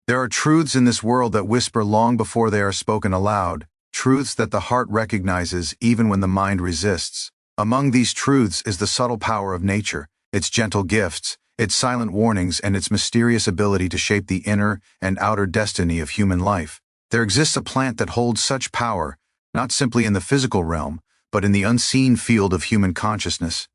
There are truths in this world that whisper long before they are spoken aloud, truths that the heart recognizes even when the mind resists. Among these truths is the subtle power of nature, its gentle gifts, its silent warnings, and its mysterious ability to shape the inner and outer destiny of human life. There exists a plant that holds such power, not simply in the physical realm, but in the unseen field of human consciousness.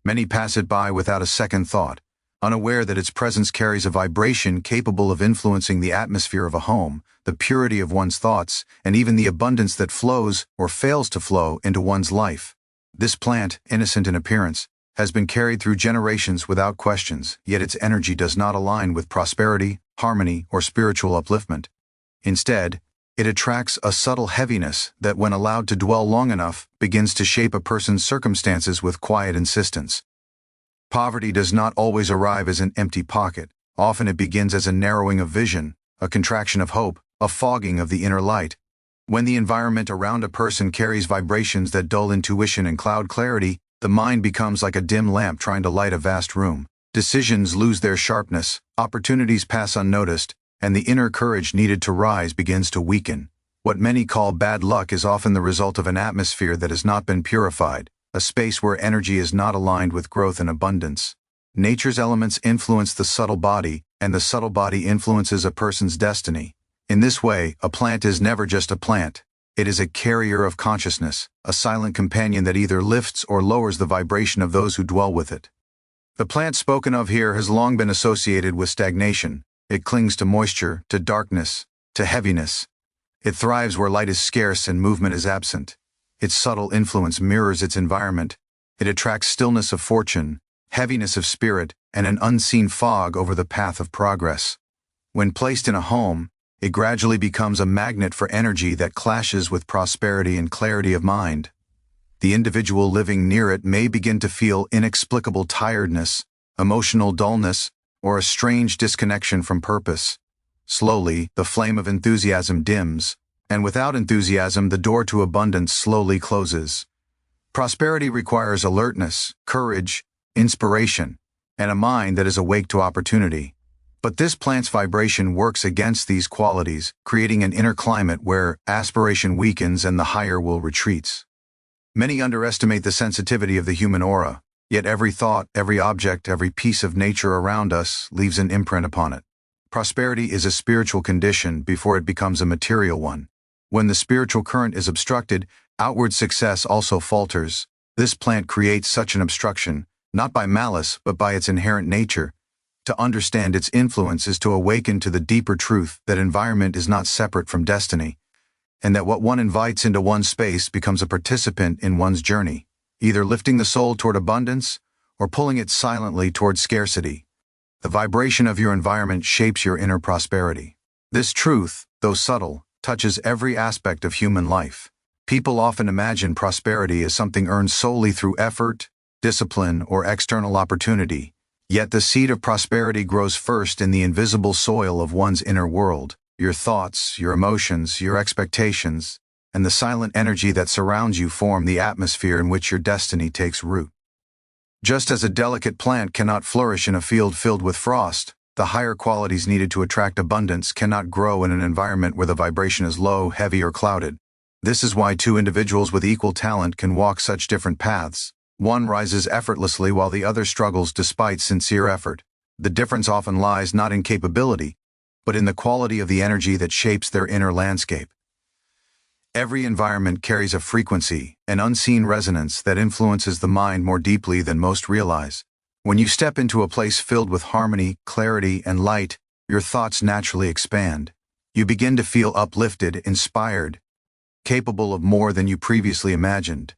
Many pass it by without a second thought, unaware that its presence carries a vibration capable of influencing the atmosphere of a home, the purity of one's thoughts, and even the abundance that flows or fails to flow into one's life. This plant, innocent in appearance, has been carried through generations without questions, yet its energy does not align with prosperity, harmony, or spiritual upliftment. Instead, it attracts a subtle heaviness that, when allowed to dwell long enough, begins to shape a person's circumstances with quiet insistence. Poverty does not always arrive as an empty pocket. Often it begins as a narrowing of vision, a contraction of hope, a fogging of the inner light. When the environment around a person carries vibrations that dull intuition and cloud clarity, the mind becomes like a dim lamp trying to light a vast room. Decisions lose their sharpness, opportunities pass unnoticed, and the inner courage needed to rise begins to weaken. What many call bad luck is often the result of an atmosphere that has not been purified, a space where energy is not aligned with growth and abundance. Nature's elements influence the subtle body, and the subtle body influences a person's destiny. In this way, a plant is never just a plant. It is a carrier of consciousness, a silent companion that either lifts or lowers the vibration of those who dwell with it. The plant spoken of here has long been associated with stagnation. It clings to moisture, to darkness, to heaviness. It thrives where light is scarce and movement is absent. Its subtle influence mirrors its environment. It attracts stillness of fortune, heaviness of spirit, and an unseen fog over the path of progress. When placed in a home, it gradually becomes a magnet for energy that clashes with prosperity and clarity of mind. The individual living near it may begin to feel inexplicable tiredness, emotional dullness, or a strange disconnection from purpose. Slowly, the flame of enthusiasm dims, and without enthusiasm, the door to abundance slowly closes. Prosperity requires alertness, courage, inspiration, and a mind that is awake to opportunity. But this plant's vibration works against these qualities, creating an inner climate where aspiration weakens and the higher will retreats. Many underestimate the sensitivity of the human aura, yet every thought, every object, every piece of nature around us leaves an imprint upon it. Prosperity is a spiritual condition before it becomes a material one. When the spiritual current is obstructed, outward success also falters. This plant creates such an obstruction, not by malice, but by its inherent nature. To understand its influence is to awaken to the deeper truth that environment is not separate from destiny, and that what one invites into one's space becomes a participant in one's journey, either lifting the soul toward abundance or pulling it silently toward scarcity. The vibration of your environment shapes your inner prosperity. This truth, though subtle, touches every aspect of human life. People often imagine prosperity as something earned solely through effort, discipline, or external opportunity. Yet the seed of prosperity grows first in the invisible soil of one's inner world. Your thoughts, your emotions, your expectations, and the silent energy that surrounds you form the atmosphere in which your destiny takes root. Just as a delicate plant cannot flourish in a field filled with frost, the higher qualities needed to attract abundance cannot grow in an environment where the vibration is low, heavy, or clouded. This is why two individuals with equal talent can walk such different paths. One rises effortlessly while the other struggles despite sincere effort. The difference often lies not in capability, but in the quality of the energy that shapes their inner landscape. Every environment carries a frequency, an unseen resonance that influences the mind more deeply than most realize. When you step into a place filled with harmony, clarity, and light, your thoughts naturally expand. You begin to feel uplifted, inspired, capable of more than you previously imagined.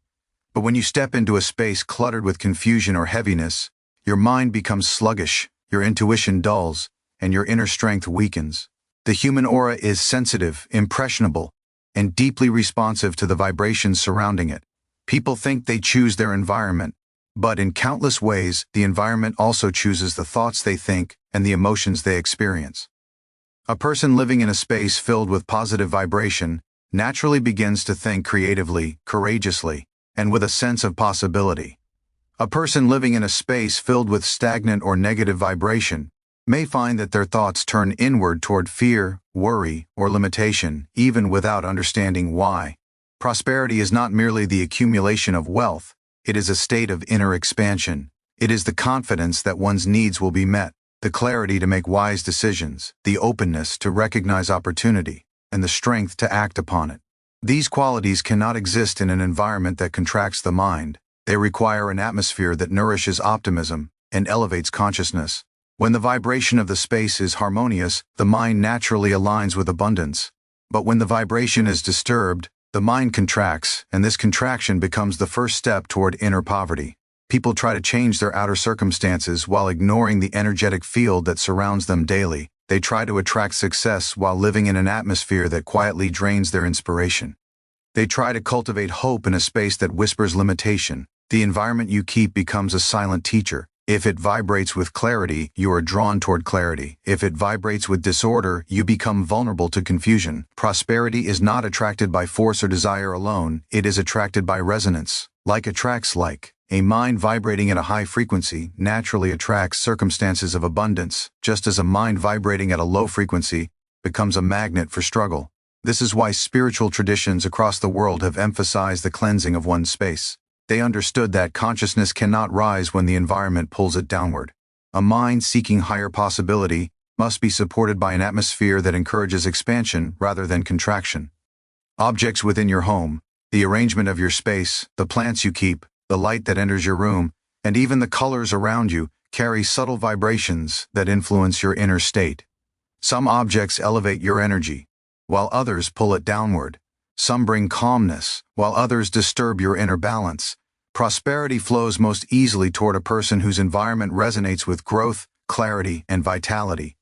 But when you step into a space cluttered with confusion or heaviness, your mind becomes sluggish, your intuition dulls, and your inner strength weakens. The human aura is sensitive, impressionable, and deeply responsive to the vibrations surrounding it. People think they choose their environment, but in countless ways, the environment also chooses the thoughts they think and the emotions they experience. A person living in a space filled with positive vibration naturally begins to think creatively, courageously, and with a sense of possibility. A person living in a space filled with stagnant or negative vibration may find that their thoughts turn inward toward fear, worry, or limitation, even without understanding why. Prosperity is not merely the accumulation of wealth, it is a state of inner expansion. It is the confidence that one's needs will be met, the clarity to make wise decisions, the openness to recognize opportunity, and the strength to act upon it. These qualities cannot exist in an environment that contracts the mind. They require an atmosphere that nourishes optimism and elevates consciousness. When the vibration of the space is harmonious, the mind naturally aligns with abundance. But when the vibration is disturbed, the mind contracts, and this contraction becomes the first step toward inner poverty. People try to change their outer circumstances while ignoring the energetic field that surrounds them daily. They try to attract success while living in an atmosphere that quietly drains their inspiration. They try to cultivate hope in a space that whispers limitation. The environment you keep becomes a silent teacher. If it vibrates with clarity, you are drawn toward clarity. If it vibrates with disorder, you become vulnerable to confusion. Prosperity is not attracted by force or desire alone, it is attracted by resonance. Like attracts like. A mind vibrating at a high frequency naturally attracts circumstances of abundance, just as a mind vibrating at a low frequency becomes a magnet for struggle. This is why spiritual traditions across the world have emphasized the cleansing of one's space. They understood that consciousness cannot rise when the environment pulls it downward. A mind seeking higher possibility must be supported by an atmosphere that encourages expansion rather than contraction. Objects within your home, the arrangement of your space, the plants you keep, the light that enters your room, and even the colors around you carry subtle vibrations that influence your inner state. Some objects elevate your energy, while others pull it downward. Some bring calmness, while others disturb your inner balance. Prosperity flows most easily toward a person whose environment resonates with growth, clarity, and vitality.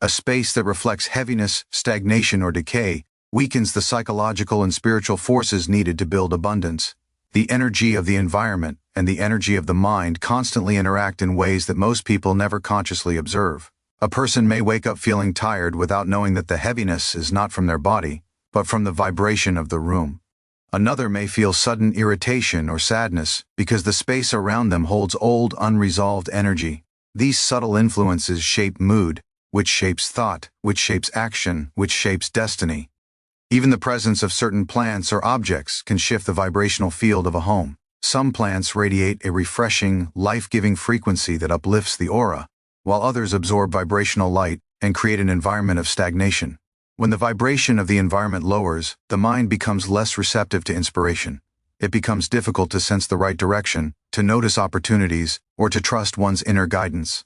A space that reflects heaviness, stagnation, or decay weakens the psychological and spiritual forces needed to build abundance. The energy of the environment and the energy of the mind constantly interact in ways that most people never consciously observe. A person may wake up feeling tired without knowing that the heaviness is not from their body, but from the vibration of the room. Another may feel sudden irritation or sadness because the space around them holds old, unresolved energy. These subtle influences shape mood, which shapes thought, which shapes action, which shapes destiny. Even the presence of certain plants or objects can shift the vibrational field of a home. Some plants radiate a refreshing, life-giving frequency that uplifts the aura, while others absorb vibrational light and create an environment of stagnation. When the vibration of the environment lowers, the mind becomes less receptive to inspiration. It becomes difficult to sense the right direction, to notice opportunities, or to trust one's inner guidance.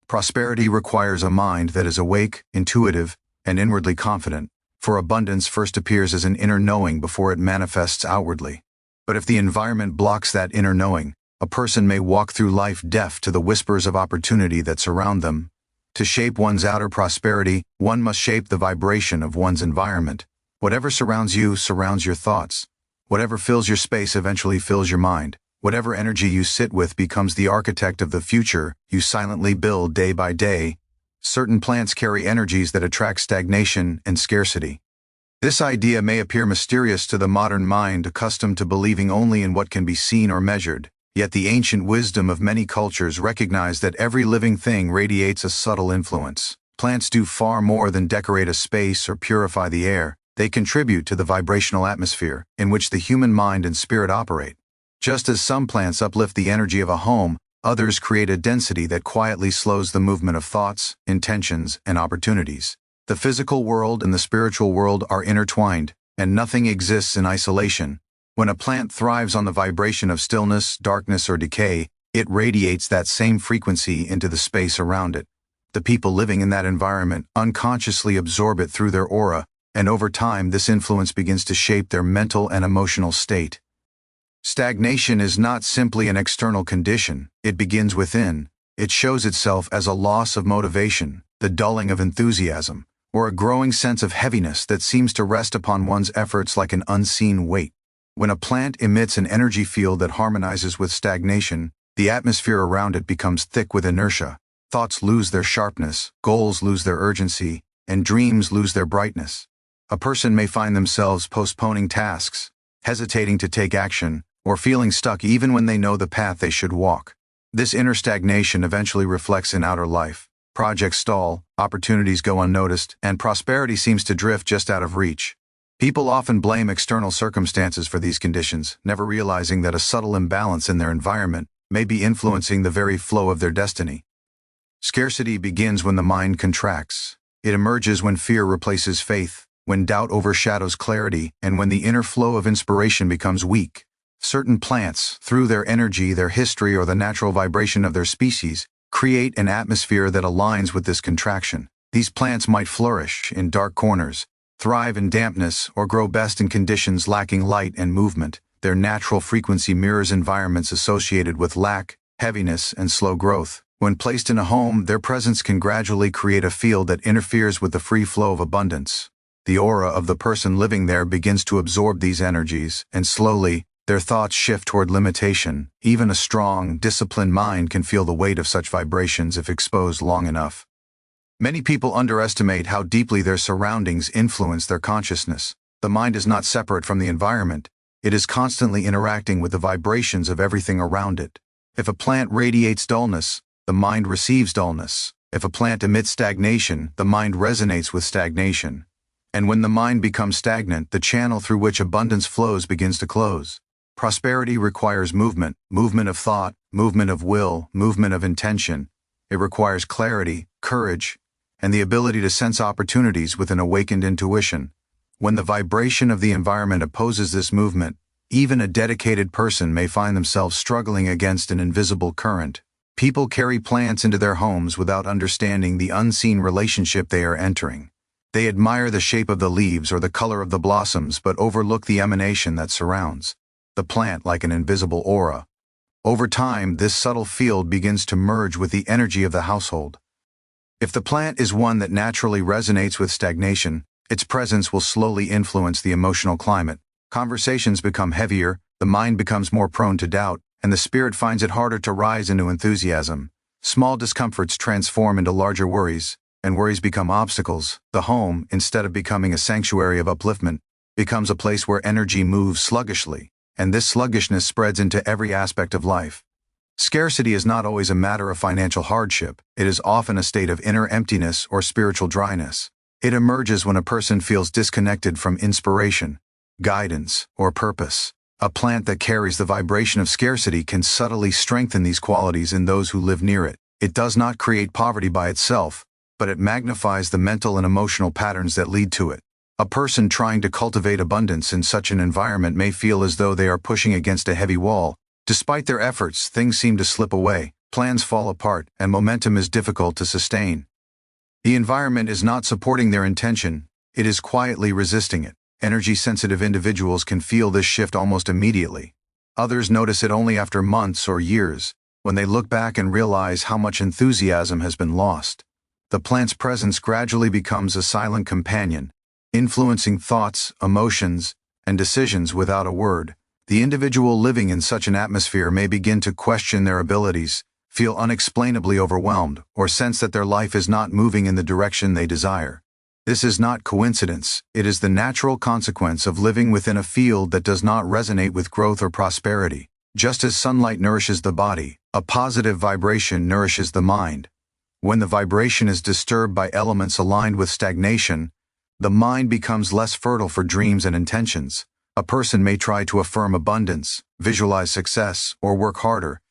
Prosperity requires a mind that is awake, intuitive, and inwardly confident, for abundance first appears as an inner knowing before it manifests outwardly. But if the environment blocks that inner knowing, a person may walk through life deaf to the whispers of opportunity that surround them. To shape one's outer prosperity, one must shape the vibration of one's environment. Whatever surrounds you surrounds your thoughts. Whatever fills your space eventually fills your mind. Whatever energy you sit with becomes the architect of the future you silently build day by day. Certain plants carry energies that attract stagnation and scarcity. This idea may appear mysterious to the modern mind accustomed to believing only in what can be seen or measured. Yet the ancient wisdom of many cultures recognized that every living thing radiates a subtle influence. Plants do far more than decorate a space or purify the air. They contribute to the vibrational atmosphere in which the human mind and spirit operate. Just as some plants uplift the energy of a home, others create a density that quietly slows the movement of thoughts, intentions, and opportunities. The physical world and the spiritual world are intertwined, and nothing exists in isolation. When a plant thrives on the vibration of stillness, darkness, or decay, it radiates that same frequency into the space around it. The people living in that environment unconsciously absorb it through their aura, and over time this influence begins to shape their mental and emotional state. Stagnation is not simply an external condition, it begins within. It shows itself as a loss of motivation, the dulling of enthusiasm, or a growing sense of heaviness that seems to rest upon one's efforts like an unseen weight. When a plant emits an energy field that harmonizes with stagnation, the atmosphere around it becomes thick with inertia. Thoughts lose their sharpness, goals lose their urgency, and dreams lose their brightness. A person may find themselves postponing tasks, hesitating to take action, or feeling stuck even when they know the path they should walk. This inner stagnation eventually reflects in outer life. Projects stall, opportunities go unnoticed, and prosperity seems to drift just out of reach. People often blame external circumstances for these conditions, never realizing that a subtle imbalance in their environment may be influencing the very flow of their destiny. Scarcity begins when the mind contracts. It emerges when fear replaces faith, when doubt overshadows clarity, and when the inner flow of inspiration becomes weak. Certain plants, through their energy, their history, or the natural vibration of their species, create an atmosphere that aligns with this contraction. These plants might flourish in dark corners, thrive in dampness, or grow best in conditions lacking light and movement. Their natural frequency mirrors environments associated with lack, heaviness, and slow growth. When placed in a home, their presence can gradually create a field that interferes with the free flow of abundance. The aura of the person living there begins to absorb these energies, and slowly, their thoughts shift toward limitation. Even a strong, disciplined mind can feel the weight of such vibrations if exposed long enough. Many people underestimate how deeply their surroundings influence their consciousness. The mind is not separate from the environment. It is constantly interacting with the vibrations of everything around it. If a plant radiates dullness, the mind receives dullness. If a plant emits stagnation, the mind resonates with stagnation. And when the mind becomes stagnant, the channel through which abundance flows begins to close. Prosperity requires movement, movement of thought, movement of will, movement of intention. It requires clarity, courage, and the ability to sense opportunities with an awakened intuition. When the vibration of the environment opposes this movement, even a dedicated person may find themselves struggling against an invisible current. People carry plants into their homes without understanding the unseen relationship they are entering. They admire the shape of the leaves or the color of the blossoms but overlook the emanation that surrounds the plant like an invisible aura. Over time, this subtle field begins to merge with the energy of the household. If the plant is one that naturally resonates with stagnation, its presence will slowly influence the emotional climate. Conversations become heavier, the mind becomes more prone to doubt, and the spirit finds it harder to rise into enthusiasm. Small discomforts transform into larger worries, and worries become obstacles. The home, instead of becoming a sanctuary of upliftment, becomes a place where energy moves sluggishly, and this sluggishness spreads into every aspect of life. Scarcity is not always a matter of financial hardship. It is often a state of inner emptiness or spiritual dryness. It emerges when a person feels disconnected from inspiration, guidance, or purpose. A plant that carries the vibration of scarcity can subtly strengthen these qualities in those who live near it. It does not create poverty by itself, but it magnifies the mental and emotional patterns that lead to it. A person trying to cultivate abundance in such an environment may feel as though they are pushing against a heavy wall. Despite their efforts, things seem to slip away, plans fall apart, and momentum is difficult to sustain. The environment is not supporting their intention, it is quietly resisting it. Energy-sensitive individuals can feel this shift almost immediately. Others notice it only after months or years, when they look back and realize how much enthusiasm has been lost. The plant's presence gradually becomes a silent companion, influencing thoughts, emotions, and decisions without a word. The individual living in such an atmosphere may begin to question their abilities, feel unexplainably overwhelmed, or sense that their life is not moving in the direction they desire. This is not coincidence, it is the natural consequence of living within a field that does not resonate with growth or prosperity. Just as sunlight nourishes the body, a positive vibration nourishes the mind. When the vibration is disturbed by elements aligned with stagnation, the mind becomes less fertile for dreams and intentions. A person may try to affirm abundance, visualize success, or work harder,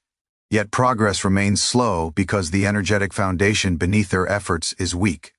yet progress remains slow because the energetic foundation beneath their efforts is weak.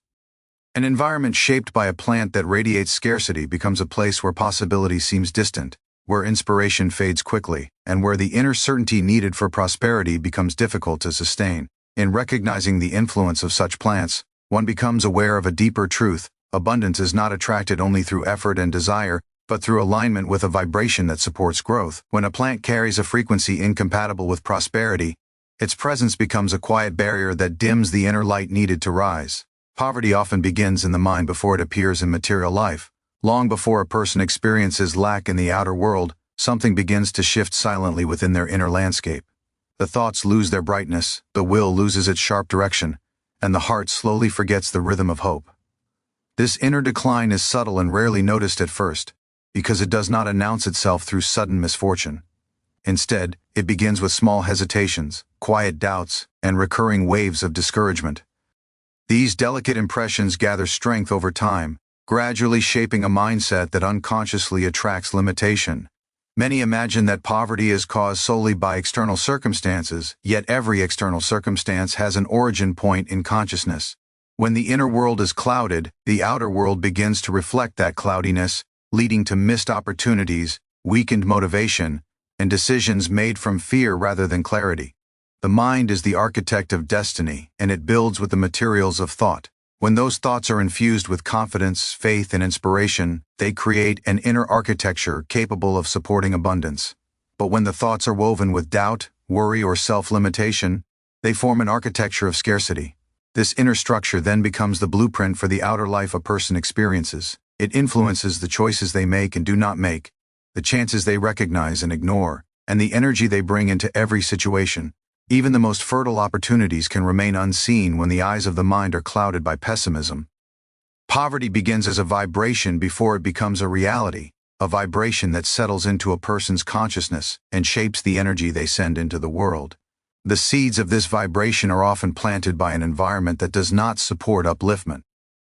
An environment shaped by a plant that radiates scarcity becomes a place where possibility seems distant, where inspiration fades quickly, and where the inner certainty needed for prosperity becomes difficult to sustain. In recognizing the influence of such plants, one becomes aware of a deeper truth. Abundance is not attracted only through effort and desire, but through alignment with a vibration that supports growth. When a plant carries a frequency incompatible with prosperity, its presence becomes a quiet barrier that dims the inner light needed to rise. Poverty often begins in the mind before it appears in material life. Long before a person experiences lack in the outer world, something begins to shift silently within their inner landscape. The thoughts lose their brightness, the will loses its sharp direction, and the heart slowly forgets the rhythm of hope. This inner decline is subtle and rarely noticed at first, because it does not announce itself through sudden misfortune. Instead, it begins with small hesitations, quiet doubts, and recurring waves of discouragement. These delicate impressions gather strength over time, gradually shaping a mindset that unconsciously attracts limitation. Many imagine that poverty is caused solely by external circumstances, yet every external circumstance has an origin point in consciousness. When the inner world is clouded, the outer world begins to reflect that cloudiness, leading to missed opportunities, weakened motivation, and decisions made from fear rather than clarity. The mind is the architect of destiny, and it builds with the materials of thought. When those thoughts are infused with confidence, faith, and inspiration, they create an inner architecture capable of supporting abundance. But when the thoughts are woven with doubt, worry, or self-limitation, they form an architecture of scarcity. This inner structure then becomes the blueprint for the outer life a person experiences. It influences the choices they make and do not make, the chances they recognize and ignore, and the energy they bring into every situation. Even the most fertile opportunities can remain unseen when the eyes of the mind are clouded by pessimism. Poverty begins as a vibration before it becomes a reality, a vibration that settles into a person's consciousness and shapes the energy they send into the world. The seeds of this vibration are often planted by an environment that does not support upliftment.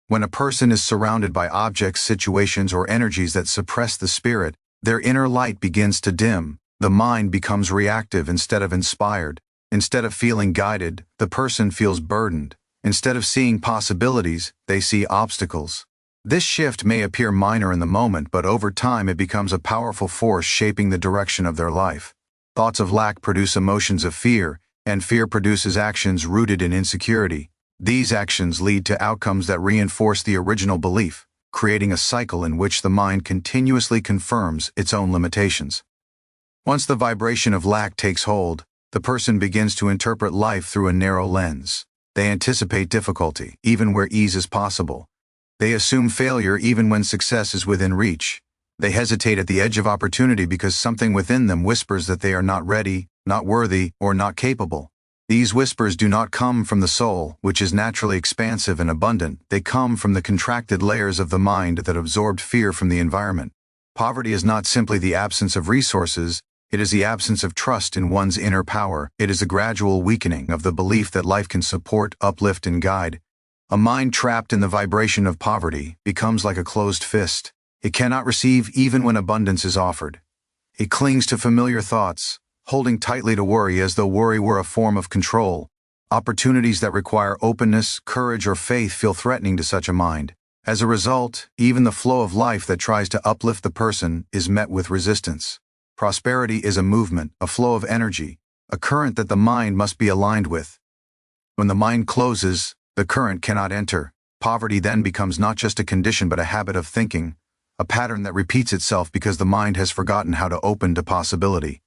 When a person is surrounded by objects, situations, or energies that suppress the spirit, their inner light begins to dim. The mind becomes reactive instead of inspired. Instead of feeling guided, the person feels burdened. Instead of seeing possibilities, they see obstacles. This shift may appear minor in the moment, but over time it becomes a powerful force shaping the direction of their life. Thoughts of lack produce emotions of fear, and fear produces actions rooted in insecurity. These actions lead to outcomes that reinforce the original belief, creating a cycle in which the mind continuously confirms its own limitations. Once the vibration of lack takes hold, the person begins to interpret life through a narrow lens. They anticipate difficulty, even where ease is possible. They assume failure even when success is within reach. They hesitate at the edge of opportunity because something within them whispers that they are not ready, not worthy, or not capable. These whispers do not come from the soul, which is naturally expansive and abundant. They come from the contracted layers of the mind that absorbed fear from the environment. Poverty is not simply the absence of resources, it is the absence of trust in one's inner power. It is a gradual weakening of the belief that life can support, uplift, and guide. A mind trapped in the vibration of poverty becomes like a closed fist. It cannot receive even when abundance is offered. It clings to familiar thoughts, holding tightly to worry as though worry were a form of control. Opportunities that require openness, courage, or faith feel threatening to such a mind. As a result, even the flow of life that tries to uplift the person is met with resistance. Prosperity is a movement, a flow of energy, a current that the mind must be aligned with. When the mind closes, the current cannot enter. Poverty then becomes not just a condition but a habit of thinking, a pattern that repeats itself because the mind has forgotten how to open to possibility.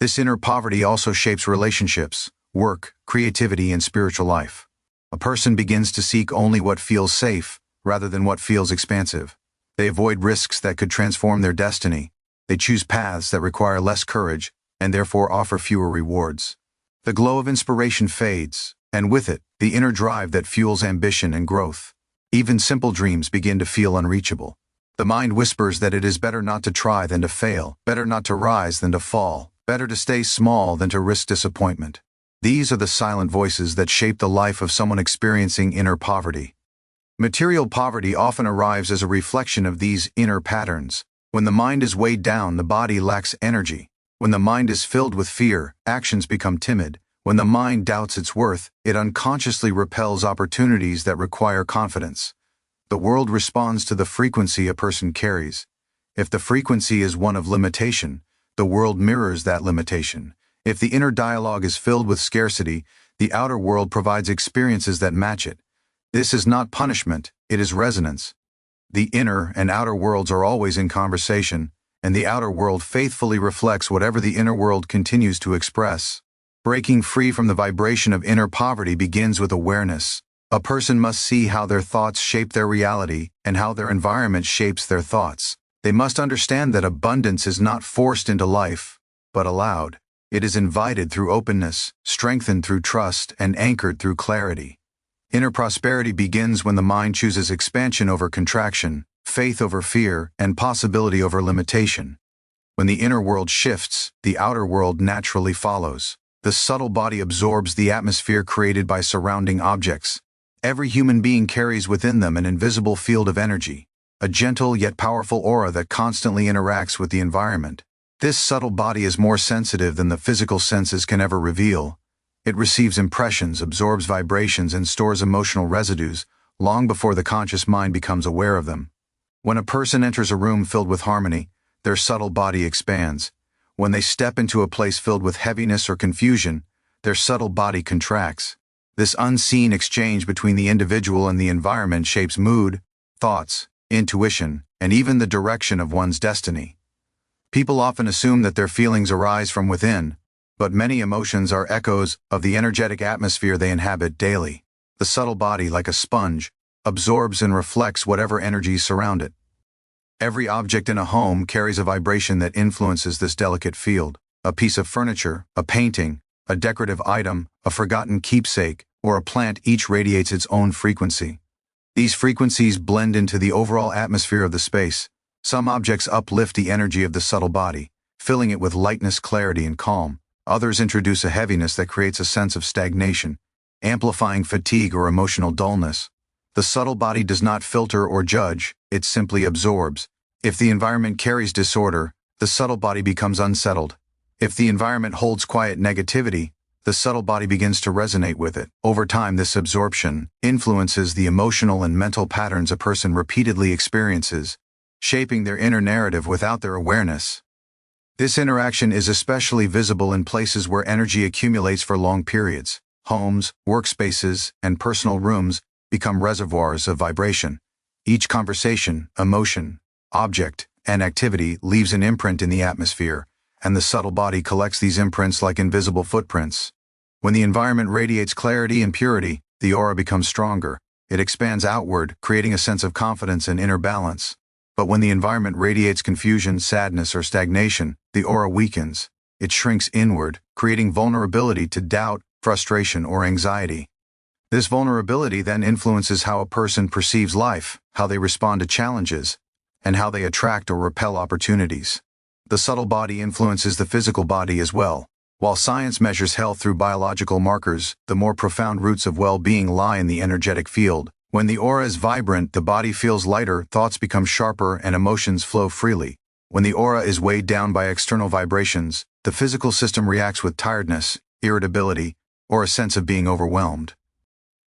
This inner poverty also shapes relationships, work, creativity, and spiritual life. A person begins to seek only what feels safe, rather than what feels expansive. They avoid risks that could transform their destiny. They choose paths that require less courage, and therefore offer fewer rewards. The glow of inspiration fades, and with it, the inner drive that fuels ambition and growth. Even simple dreams begin to feel unreachable. The mind whispers that it is better not to try than to fail, better not to rise than to fall, better to stay small than to risk disappointment. These are the silent voices that shape the life of someone experiencing inner poverty. Material poverty often arrives as a reflection of these inner patterns. When the mind is weighed down, the body lacks energy. When the mind is filled with fear, actions become timid. When the mind doubts its worth, it unconsciously repels opportunities that require confidence. The world responds to the frequency a person carries. If the frequency is one of limitation, the world mirrors that limitation. If the inner dialogue is filled with scarcity, the outer world provides experiences that match it. This is not punishment, it is resonance. The inner and outer worlds are always in conversation, and the outer world faithfully reflects whatever the inner world continues to express. Breaking free from the vibration of inner poverty begins with awareness. A person must see how their thoughts shape their reality and how their environment shapes their thoughts. They must understand that abundance is not forced into life, but allowed. It is invited through openness, strengthened through trust, and anchored through clarity. Inner prosperity begins when the mind chooses expansion over contraction, faith over fear, and possibility over limitation. When the inner world shifts, the outer world naturally follows. The subtle body absorbs the atmosphere created by surrounding objects. Every human being carries within them an invisible field of energy, a gentle yet powerful aura that constantly interacts with the environment. This subtle body is more sensitive than the physical senses can ever reveal. It receives impressions, absorbs vibrations, and stores emotional residues long before the conscious mind becomes aware of them. When a person enters a room filled with harmony, their subtle body expands. When they step into a place filled with heaviness or confusion, their subtle body contracts. This unseen exchange between the individual and the environment shapes mood, thoughts, intuition, and even the direction of one's destiny. People often assume that their feelings arise from within, but many emotions are echoes of the energetic atmosphere they inhabit daily. The subtle body, like a sponge, absorbs and reflects whatever energies surround it. Every object in a home carries a vibration that influences this delicate field. A piece of furniture, a painting, a decorative item, a forgotten keepsake, or a plant each radiates its own frequency. These frequencies blend into the overall atmosphere of the space. Some objects uplift the energy of the subtle body, filling it with lightness, clarity, and calm. Others introduce a heaviness that creates a sense of stagnation, amplifying fatigue or emotional dullness. The subtle body does not filter or judge, it simply absorbs. If the environment carries disorder, the subtle body becomes unsettled. If the environment holds quiet negativity, the subtle body begins to resonate with it. Over time, this absorption influences the emotional and mental patterns a person repeatedly experiences, shaping their inner narrative without their awareness. This interaction is especially visible in places where energy accumulates for long periods. Homes, workspaces, and personal rooms become reservoirs of vibration. Each conversation, emotion, object, and activity leaves an imprint in the atmosphere, and the subtle body collects these imprints like invisible footprints. When the environment radiates clarity and purity, the aura becomes stronger. It expands outward, creating a sense of confidence and inner balance. But when the environment radiates confusion, sadness, or stagnation, the aura weakens. It shrinks inward, creating vulnerability to doubt, frustration, or anxiety. This vulnerability then influences how a person perceives life, how they respond to challenges, and how they attract or repel opportunities. The subtle body influences the physical body as well. While science measures health through biological markers, the more profound roots of well-being lie in the energetic field. When the aura is vibrant, the body feels lighter, thoughts become sharper, and emotions flow freely. When the aura is weighed down by external vibrations, the physical system reacts with tiredness, irritability, or a sense of being overwhelmed.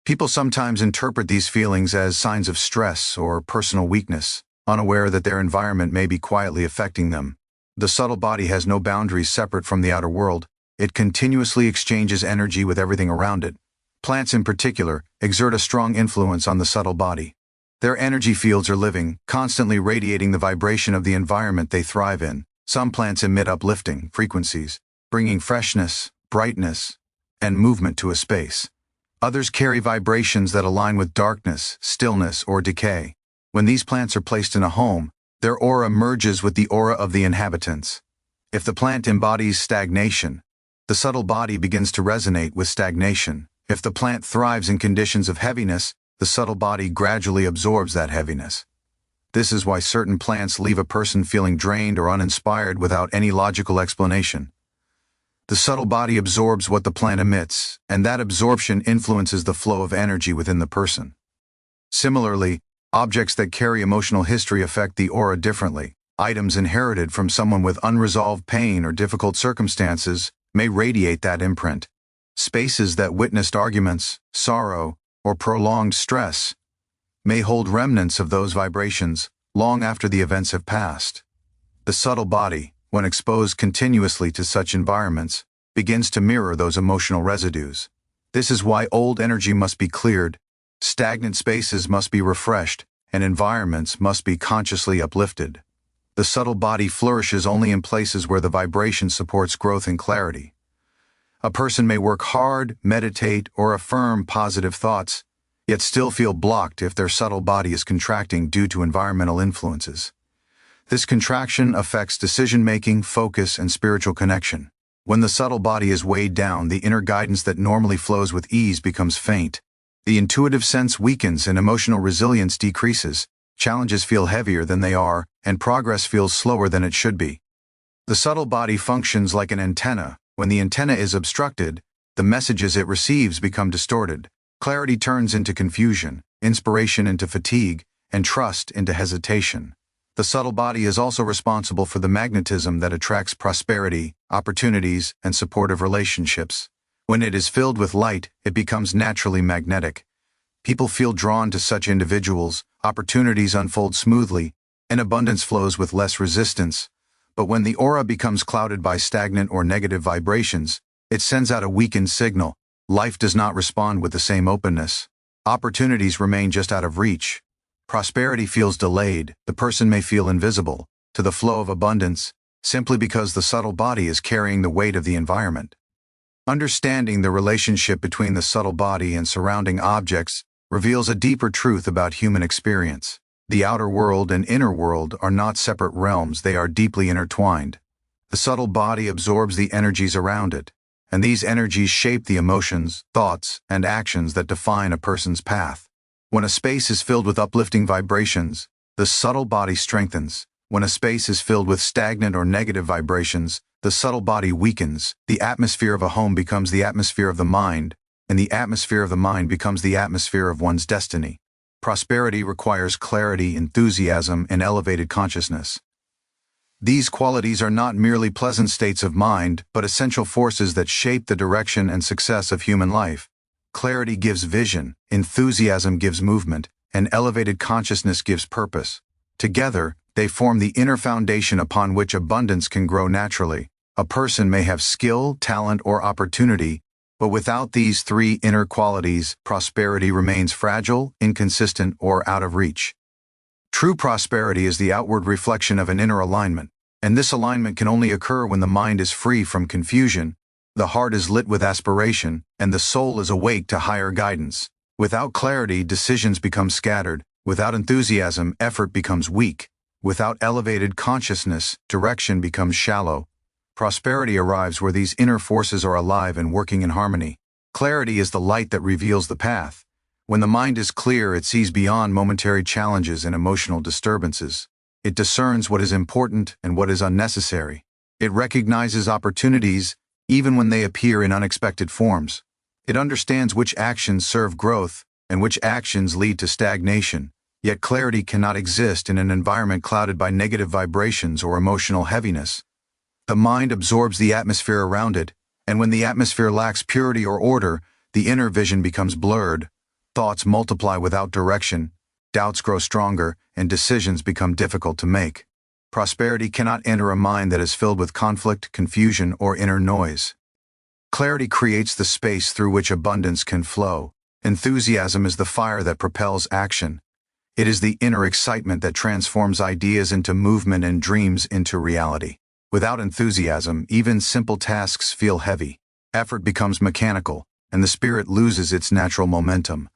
People sometimes interpret these feelings as signs of stress or personal weakness, unaware that their environment may be quietly affecting them. The subtle body has no boundaries separate from the outer world. It continuously exchanges energy with everything around it. Plants in particular exert a strong influence on the subtle body. Their energy fields are living, constantly radiating the vibration of the environment they thrive in. Some plants emit uplifting frequencies, bringing freshness, brightness, and movement to a space. Others carry vibrations that align with darkness, stillness, or decay. When these plants are placed in a home, their aura merges with the aura of the inhabitants. If the plant embodies stagnation, the subtle body begins to resonate with stagnation. If the plant thrives in conditions of heaviness, the subtle body gradually absorbs that heaviness. This is why certain plants leave a person feeling drained or uninspired without any logical explanation. The subtle body absorbs what the plant emits, and that absorption influences the flow of energy within the person. Similarly, objects that carry emotional history affect the aura differently. Items inherited from someone with unresolved pain or difficult circumstances may radiate that imprint. Spaces that witnessed arguments, sorrow, or prolonged stress may hold remnants of those vibrations long after the events have passed. The subtle body, when exposed continuously to such environments, begins to mirror those emotional residues. This is why old energy must be cleared, stagnant spaces must be refreshed, and environments must be consciously uplifted. The subtle body flourishes only in places where the vibration supports growth and clarity. A person may work hard, meditate, or affirm positive thoughts, yet still feel blocked if their subtle body is contracting due to environmental influences. This contraction affects decision-making, focus, and spiritual connection. When the subtle body is weighed down, the inner guidance that normally flows with ease becomes faint. The intuitive sense weakens and emotional resilience decreases. Challenges feel heavier than they are, and progress feels slower than it should be. The subtle body functions like an antenna. When the antenna is obstructed, the messages it receives become distorted. Clarity turns into confusion, inspiration into fatigue, and trust into hesitation. The subtle body is also responsible for the magnetism that attracts prosperity, opportunities, and supportive relationships. When it is filled with light, it becomes naturally magnetic. People feel drawn to such individuals, opportunities unfold smoothly, and abundance flows with less resistance. But when the aura becomes clouded by stagnant or negative vibrations, it sends out a weakened signal. Life does not respond with the same openness. Opportunities remain just out of reach. Prosperity feels delayed, the person may feel invisible to the flow of abundance, simply because the subtle body is carrying the weight of the environment. Understanding the relationship between the subtle body and surrounding objects reveals a deeper truth about human experience. The outer world and inner world are not separate realms, they are deeply intertwined. The subtle body absorbs the energies around it, and these energies shape the emotions, thoughts, and actions that define a person's path. When a space is filled with uplifting vibrations, the subtle body strengthens. When a space is filled with stagnant or negative vibrations, the subtle body weakens. The atmosphere of a home becomes the atmosphere of the mind, and the atmosphere of the mind becomes the atmosphere of one's destiny. Prosperity requires clarity, enthusiasm, and elevated consciousness. These qualities are not merely pleasant states of mind, but essential forces that shape the direction and success of human life. Clarity gives vision, enthusiasm gives movement, and elevated consciousness gives purpose. Together, they form the inner foundation upon which abundance can grow naturally. A person may have skill, talent, or opportunity, but without these three inner qualities, prosperity remains fragile, inconsistent, or out of reach. True prosperity is the outward reflection of an inner alignment, and this alignment can only occur when the mind is free from confusion, the heart is lit with aspiration, and the soul is awake to higher guidance. Without clarity, decisions become scattered. Without enthusiasm, effort becomes weak. Without elevated consciousness, direction becomes shallow. Prosperity arrives where these inner forces are alive and working in harmony. Clarity is the light that reveals the path. When the mind is clear, it sees beyond momentary challenges and emotional disturbances. It discerns what is important and what is unnecessary. It recognizes opportunities even when they appear in unexpected forms. It understands which actions serve growth and which actions lead to stagnation. Yet clarity cannot exist in an environment clouded by negative vibrations or emotional heaviness. The mind absorbs the atmosphere around it, and when the atmosphere lacks purity or order, the inner vision becomes blurred. Thoughts multiply without direction, doubts grow stronger, and decisions become difficult to make. Prosperity cannot enter a mind that is filled with conflict, confusion, or inner noise. Clarity creates the space through which abundance can flow. Enthusiasm is the fire that propels action. It is the inner excitement that transforms ideas into movement and dreams into reality. Without enthusiasm, even simple tasks feel heavy. Effort becomes mechanical, and the spirit loses its natural momentum.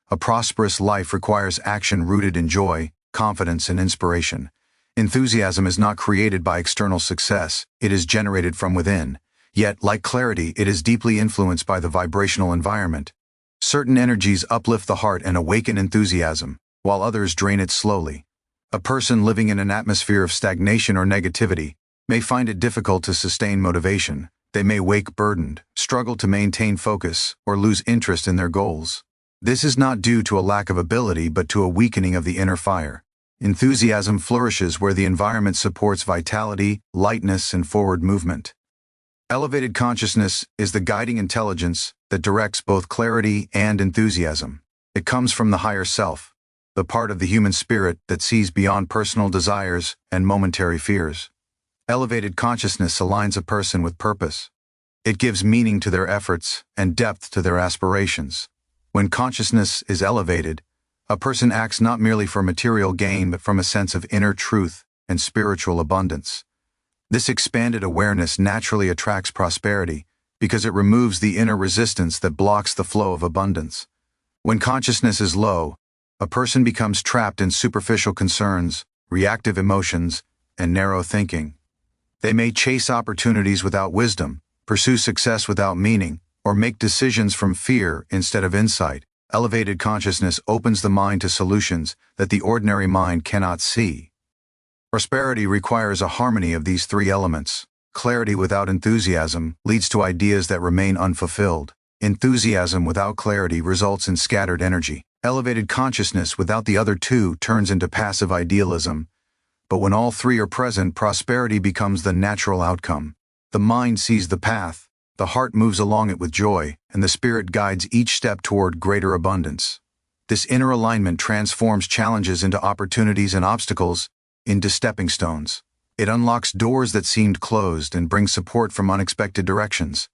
A prosperous life requires action rooted in joy, confidence, and inspiration. Enthusiasm is not created by external success, it is generated from within. Yet, like clarity, it is deeply influenced by the vibrational environment. Certain energies uplift the heart and awaken enthusiasm, while others drain it slowly. A person living in an atmosphere of stagnation or negativity may find it difficult to sustain motivation. They may wake burdened, struggle to maintain focus, or lose interest in their goals. This is not due to a lack of ability but to a weakening of the inner fire. Enthusiasm flourishes where the environment supports vitality, lightness, and forward movement. Elevated consciousness is the guiding intelligence that directs both clarity and enthusiasm. It comes from the higher self, the part of the human spirit that sees beyond personal desires and momentary fears. Elevated consciousness aligns a person with purpose. It gives meaning to their efforts and depth to their aspirations. When consciousness is elevated, a person acts not merely for material gain but from a sense of inner truth and spiritual abundance. This expanded awareness naturally attracts prosperity because it removes the inner resistance that blocks the flow of abundance. When consciousness is low, a person becomes trapped in superficial concerns, reactive emotions, and narrow thinking. They may chase opportunities without wisdom, pursue success without meaning, or make decisions from fear instead of insight. Elevated consciousness opens the mind to solutions that the ordinary mind cannot see. Prosperity requires a harmony of these three elements. Clarity without enthusiasm leads to ideas that remain unfulfilled. Enthusiasm without clarity results in scattered energy. Elevated consciousness without the other two turns into passive idealism. But when all three are present, prosperity becomes the natural outcome. The mind sees the path, the heart moves along it with joy, and the spirit guides each step toward greater abundance. This inner alignment transforms challenges into opportunities and obstacles into stepping stones. It unlocks doors that seemed closed and brings support from unexpected directions.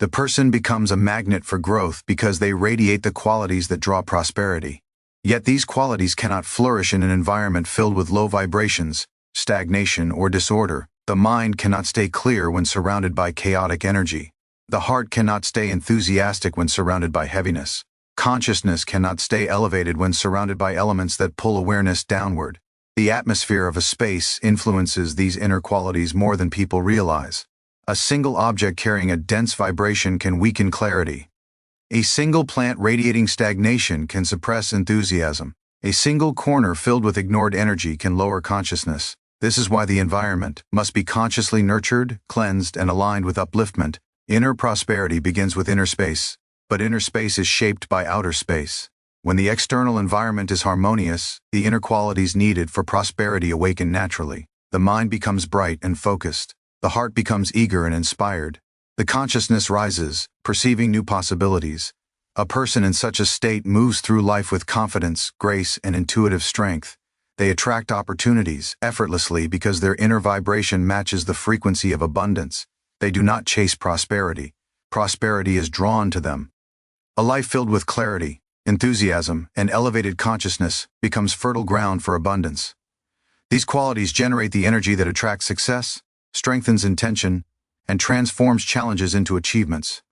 The person becomes a magnet for growth because they radiate the qualities that draw prosperity. Yet these qualities cannot flourish in an environment filled with low vibrations, stagnation, or disorder. The mind cannot stay clear when surrounded by chaotic energy. The heart cannot stay enthusiastic when surrounded by heaviness. Consciousness cannot stay elevated when surrounded by elements that pull awareness downward. The atmosphere of a space influences these inner qualities more than people realize. A single object carrying a dense vibration can weaken clarity. A single plant radiating stagnation can suppress enthusiasm. A single corner filled with ignored energy can lower consciousness. This is why the environment must be consciously nurtured, cleansed, and aligned with upliftment. Inner prosperity begins with inner space, but inner space is shaped by outer space. When the external environment is harmonious, the inner qualities needed for prosperity awaken naturally. The mind becomes bright and focused. The heart becomes eager and inspired. The consciousness rises, perceiving new possibilities. A person in such a state moves through life with confidence, grace, and intuitive strength. They attract opportunities effortlessly because their inner vibration matches the frequency of abundance. They do not chase prosperity. Prosperity is drawn to them. A life filled with clarity, enthusiasm, and elevated consciousness becomes fertile ground for abundance. These qualities generate the energy that attracts success, strengthens intention, and transforms challenges into achievements.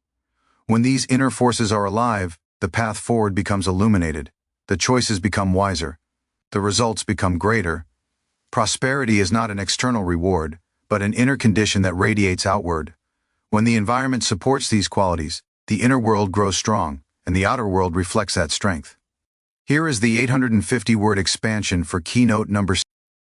When these inner forces are alive, the path forward becomes illuminated, the choices become wiser, the results become greater. Prosperity is not an external reward, but an inner condition that radiates outward. When the environment supports these qualities, the inner world grows strong, and the outer world reflects that strength. Here is the 850-word expansion for keynote number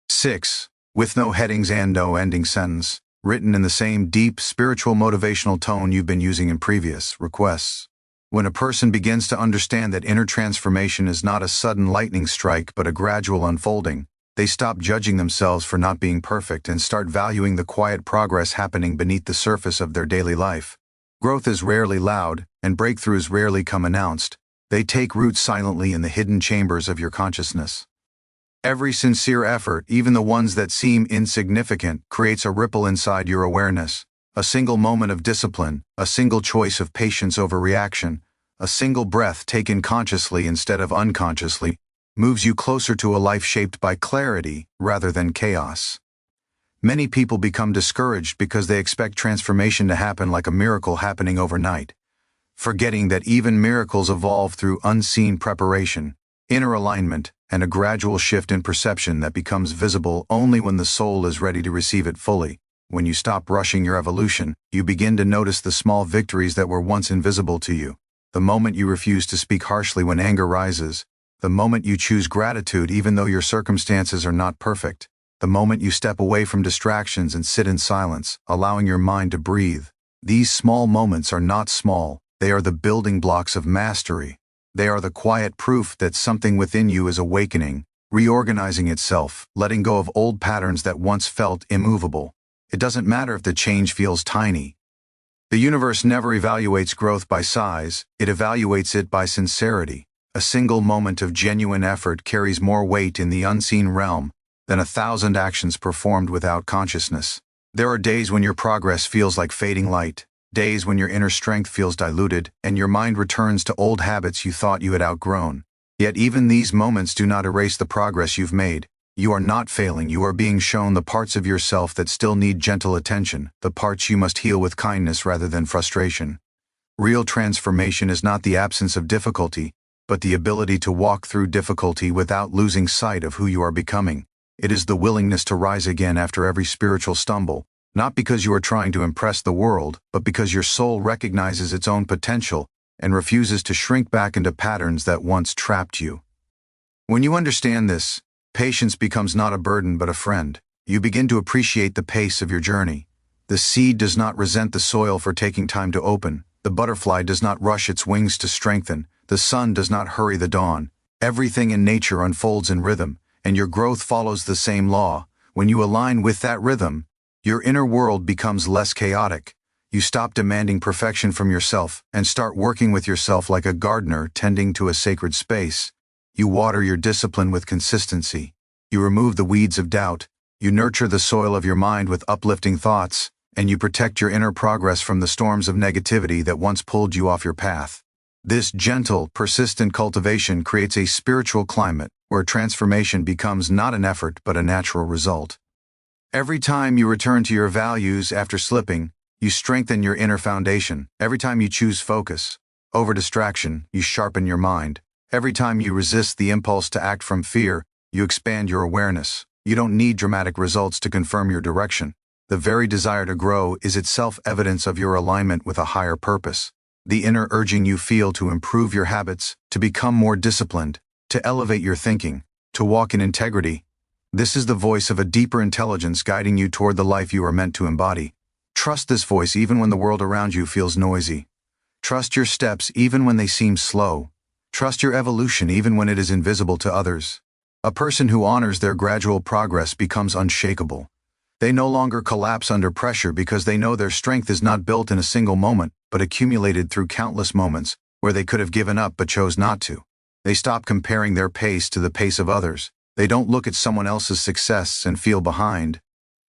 6, with no headings and no ending sentence, written in the same deep, spiritual motivational tone you've been using in previous requests. When a person begins to understand that inner transformation is not a sudden lightning strike but a gradual unfolding, they stop judging themselves for not being perfect and start valuing the quiet progress happening beneath the surface of their daily life. Growth is rarely loud, and breakthroughs rarely come announced. They take root silently in the hidden chambers of your consciousness. Every sincere effort, even the ones that seem insignificant, creates a ripple inside your awareness. A single moment of discipline, a single choice of patience over reaction, a single breath taken consciously instead of unconsciously, moves you closer to a life shaped by clarity rather than chaos. Many people become discouraged because they expect transformation to happen like a miracle happening overnight, forgetting that even miracles evolve through unseen preparation, inner alignment, and a gradual shift in perception that becomes visible only when the soul is ready to receive it fully. When you stop rushing your evolution, you begin to notice the small victories that were once invisible to you. The moment you refuse to speak harshly when anger rises, the moment you choose gratitude even though your circumstances are not perfect, the moment you step away from distractions and sit in silence, allowing your mind to breathe. These small moments are not small, they are the building blocks of mastery. They are the quiet proof that something within you is awakening, reorganizing itself, letting go of old patterns that once felt immovable. It doesn't matter if the change feels tiny. The universe never evaluates growth by size, it evaluates it by sincerity. A single moment of genuine effort carries more weight in the unseen realm than 1,000 actions performed without consciousness. There are days when your progress feels like fading light, days when your inner strength feels diluted, and your mind returns to old habits you thought you had outgrown. Yet even these moments do not erase the progress you've made. You are not failing, you are being shown the parts of yourself that still need gentle attention, the parts you must heal with kindness rather than frustration. Real transformation is not the absence of difficulty, but the ability to walk through difficulty without losing sight of who you are becoming. It is the willingness to rise again after every spiritual stumble, not because you are trying to impress the world, but because your soul recognizes its own potential and refuses to shrink back into patterns that once trapped you. When you understand this, patience becomes not a burden but a friend. You begin to appreciate the pace of your journey. The seed does not resent the soil for taking time to open. The butterfly does not rush its wings to strengthen. The sun does not hurry the dawn. Everything in nature unfolds in rhythm, and your growth follows the same law. When you align with that rhythm, your inner world becomes less chaotic. You stop demanding perfection from yourself and start working with yourself like a gardener tending to a sacred space. You water your discipline with consistency. You remove the weeds of doubt. You nurture the soil of your mind with uplifting thoughts, and you protect your inner progress from the storms of negativity that once pulled you off your path. This gentle, persistent cultivation creates a spiritual climate where transformation becomes not an effort but a natural result. Every time you return to your values after slipping, you strengthen your inner foundation. Every time you choose focus over distraction, you sharpen your mind. Every time you resist the impulse to act from fear, you expand your awareness. You don't need dramatic results to confirm your direction. The very desire to grow is itself evidence of your alignment with a higher purpose. The inner urging you feel to improve your habits, to become more disciplined, to elevate your thinking, to walk in integrity. This is the voice of a deeper intelligence guiding you toward the life you are meant to embody. Trust this voice even when the world around you feels noisy. Trust your steps even when they seem slow. Trust your evolution even when it is invisible to others. A person who honors their gradual progress becomes unshakable. They no longer collapse under pressure because they know their strength is not built in a single moment, but accumulated through countless moments where they could have given up but chose not to. They stop comparing their pace to the pace of others. They don't look at someone else's success and feel behind.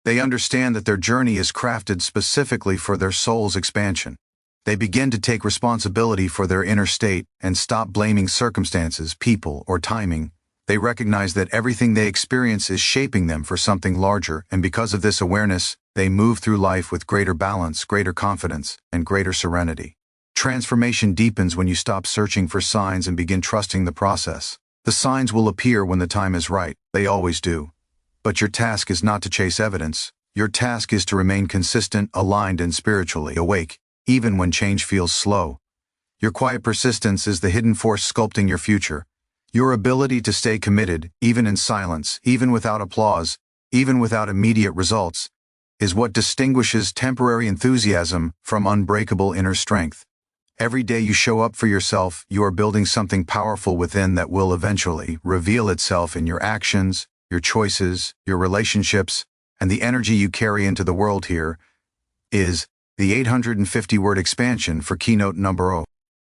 They understand that their journey is crafted specifically for their soul's expansion. They begin to take responsibility for their inner state and stop blaming circumstances, people, or timing. They recognize that everything they experience is shaping them for something larger, and because of this awareness, they move through life with greater balance, greater confidence, and greater serenity. Transformation deepens when you stop searching for signs and begin trusting the process. The signs will appear when the time is right. They always do. But your task is not to chase evidence. Your task is to remain consistent, aligned, and spiritually awake, even when change feels slow. Your quiet persistence is the hidden force sculpting your future. Your ability to stay committed, even in silence, even without applause, even without immediate results, is what distinguishes temporary enthusiasm from unbreakable inner strength. Every day you show up for yourself, you are building something powerful within that will eventually reveal itself in your actions, your choices, your relationships, and the energy you carry into the world. Here is the 850-word expansion for keynote number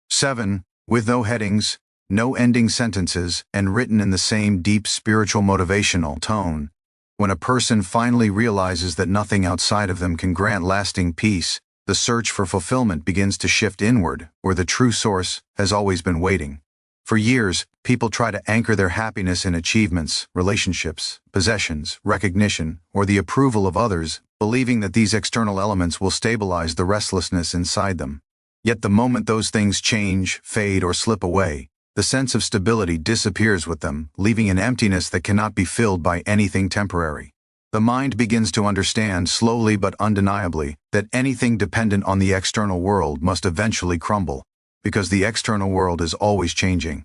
7, with no headings, no ending sentences, and written in the same deep spiritual motivational tone. When a person finally realizes that nothing outside of them can grant lasting peace, the search for fulfillment begins to shift inward, where the true source has always been waiting. For years, people try to anchor their happiness in achievements, relationships, possessions, recognition, or the approval of others, believing that these external elements will stabilize the restlessness inside them. Yet the moment those things change, fade, or slip away, the sense of stability disappears with them, leaving an emptiness that cannot be filled by anything temporary. The mind begins to understand, slowly but undeniably, that anything dependent on the external world must eventually crumble, because the external world is always changing.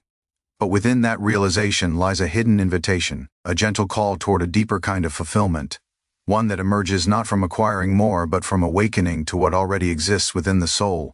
But within that realization lies a hidden invitation, a gentle call toward a deeper kind of fulfillment, one that emerges not from acquiring more but from awakening to what already exists within the soul.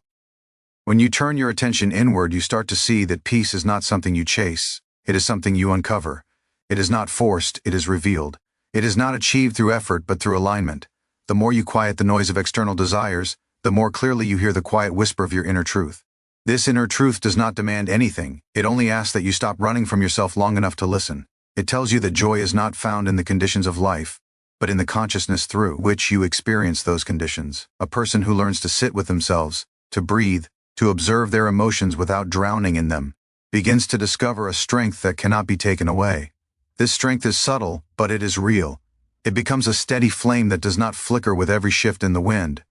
When you turn your attention inward, you start to see that peace is not something you chase. It is something you uncover. It is not forced, it is revealed. It is not achieved through effort but through alignment. The more you quiet the noise of external desires, the more clearly you hear the quiet whisper of your inner truth. This inner truth does not demand anything. It only asks that you stop running from yourself long enough to listen. It tells you that joy is not found in the conditions of life, but in the consciousness through which you experience those conditions. A person who learns to sit with themselves, to breathe, to observe their emotions without drowning in them, begins to discover a strength that cannot be taken away. This strength is subtle, but it is real. It becomes a steady flame that does not flicker with every shift in the wind.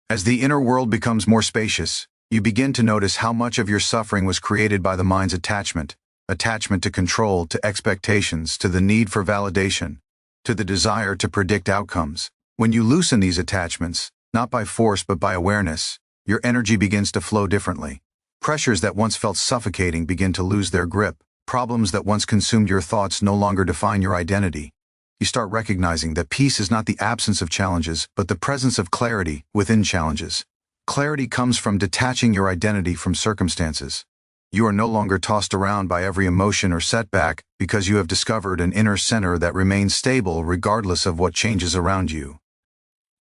As the inner world becomes more spacious, you begin to notice how much of your suffering was created by the mind's attachment to control, to expectations, to the need for validation, to the desire to predict outcomes. When you loosen these attachments, not by force but by awareness, your energy begins to flow differently. Pressures that once felt suffocating begin to lose their grip. Problems that once consumed your thoughts no longer define your identity. You start recognizing that peace is not the absence of challenges, but the presence of clarity within challenges. Clarity comes from detaching your identity from circumstances. You are no longer tossed around by every emotion or setback because you have discovered an inner center that remains stable regardless of what changes around you.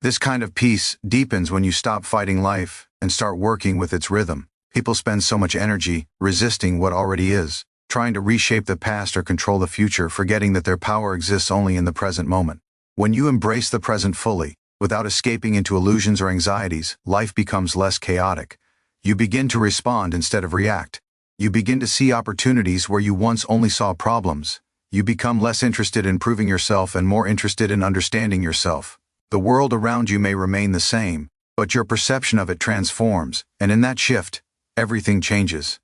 This kind of peace deepens when you stop fighting life and start working with its rhythm. People spend so much energy resisting what already is, trying to reshape the past or control the future, forgetting that their power exists only in the present moment. When you embrace the present fully, without escaping into illusions or anxieties, life becomes less chaotic. You begin to respond instead of react. You begin to see opportunities where you once only saw problems. You become less interested in proving yourself and more interested in understanding yourself. The world around you may remain the same, but your perception of it transforms, and in that shift, everything changes.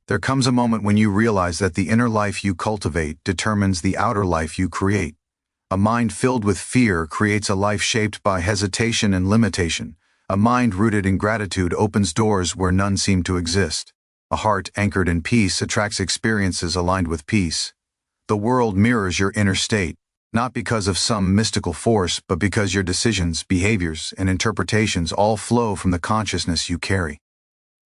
There comes a moment when you realize that the inner life you cultivate determines the outer life you create. A mind filled with fear creates a life shaped by hesitation and limitation. A mind rooted in gratitude opens doors where none seem to exist. A heart anchored in peace attracts experiences aligned with peace. The world mirrors your inner state, not because of some mystical force, but because your decisions, behaviors, and interpretations all flow from the consciousness you carry.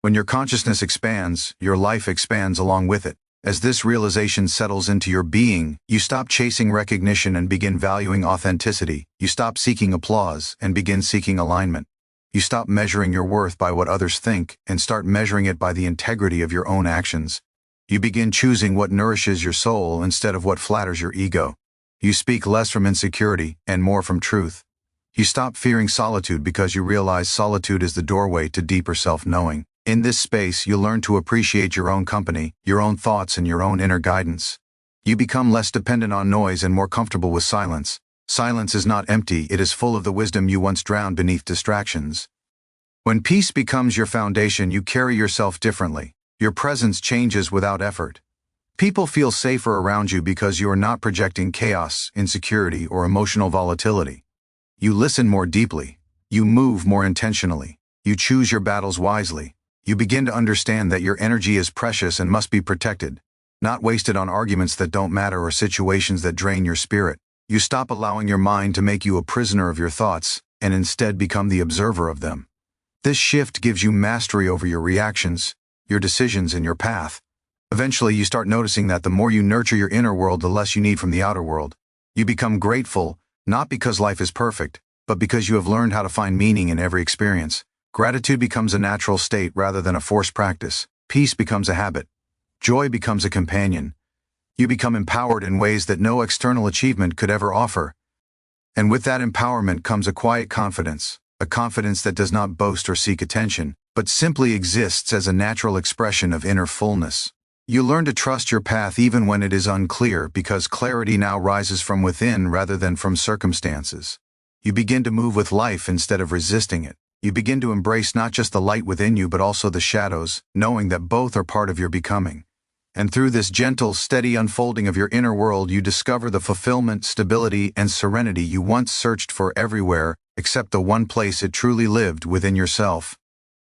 When your consciousness expands, your life expands along with it. As this realization settles into your being, you stop chasing recognition and begin valuing authenticity. You stop seeking applause and begin seeking alignment. You stop measuring your worth by what others think and start measuring it by the integrity of your own actions. You begin choosing what nourishes your soul instead of what flatters your ego. You speak less from insecurity and more from truth. You stop fearing solitude because you realize solitude is the doorway to deeper self-knowing. In this space, you learn to appreciate your own company, your own thoughts, and your own inner guidance. You become less dependent on noise and more comfortable with silence. Silence is not empty, it is full of the wisdom you once drowned beneath distractions. When peace becomes your foundation, you carry yourself differently. Your presence changes without effort. People feel safer around you because you are not projecting chaos, insecurity, or emotional volatility. You listen more deeply. You move more intentionally. You choose your battles wisely. You begin to understand that your energy is precious and must be protected, not wasted on arguments that don't matter or situations that drain your spirit. You stop allowing your mind to make you a prisoner of your thoughts and instead become the observer of them. This shift gives you mastery over your reactions, your decisions, and your path. Eventually, you start noticing that the more you nurture your inner world, the less you need from the outer world. You become grateful, not because life is perfect, but because you have learned how to find meaning in every experience. Gratitude becomes a natural state rather than a forced practice. Peace becomes a habit. Joy becomes a companion. You become empowered in ways that no external achievement could ever offer. And with that empowerment comes a quiet confidence, a confidence that does not boast or seek attention, but simply exists as a natural expression of inner fullness. You learn to trust your path even when it is unclear because clarity now rises from within rather than from circumstances. You begin to move with life instead of resisting it. You begin to embrace not just the light within you but also the shadows, knowing that both are part of your becoming. And through this gentle, steady unfolding of your inner world, you discover the fulfillment, stability, and serenity you once searched for everywhere except the one place it truly lived, within yourself.